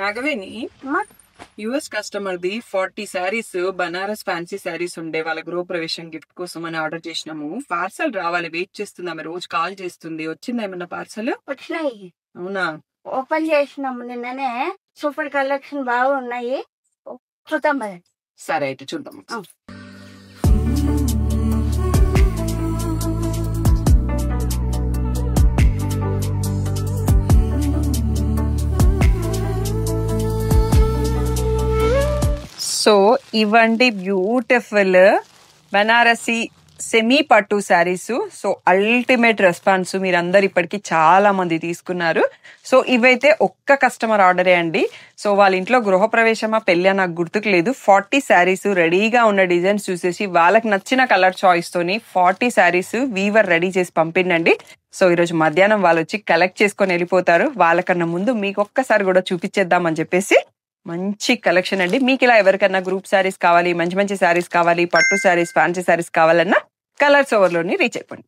Nagaveni US customer the 40 saris Banaras fancy saris ఉండే వాళ్ళ గృహప్రవేశం గిఫ్ట్ కోసం అని ఆర్డర్ చేసినాము. పార్సల్ రావాలి, వెయిట్ చేస్తుంది. ఆమె రోజు కాల్ చేస్తుంది. వచ్చిందా ఏమన్నా పార్సల్? వచ్చినాయి. అవునా? ఓపెన్ చేసినాము నిన్ననే. సూపర్ కలెక్షన్ బాగున్నాయి. చూద్దాం మరి. సరే అయితే చూద్దాం. సో ఇవండి బ్యూటిఫుల్ బనారసి సెమీ పట్టు శారీస్. సో అల్టిమేట్ రెస్పాన్స్, మీరందరు ఇప్పటికీ చాలా మంది తీసుకున్నారు. సో ఇవైతే ఒక్క కస్టమర్ ఆర్డరే అండి. సో వాళ్ళ ఇంట్లో గృహప్రవేశమా పెళ్ళి నాకు గుర్తుకు లేదు. 40 శారీస్ రెడీగా ఉన్న డిజైన్స్ చూసేసి వాళ్ళకి నచ్చిన కలర్ చాయిస్ తోని 40 శారీస్ వీవర్ రెడీ చేసి పంపిండండి. సో ఈరోజు మధ్యాహ్నం వాళ్ళు వచ్చి కలెక్ట్ చేసుకొని వెళ్ళిపోతారు. వాళ్ళకన్నా ముందు మీకు ఒక్కసారి కూడా చూపించేద్దామని చెప్పేసి మంచి కలెక్షన్ అండి. మీకు ఇలా ఎవరికన్నా గ్రూప్ శారీస్ కావాలి, మంచి మంచి శారీస్ కావాలి, పట్టు శారీస్, ఫ్యాన్సీ శారీస్ కావాలన్నా కలర్స్ ఓవర్లోని రీచ్ అయిపోండి.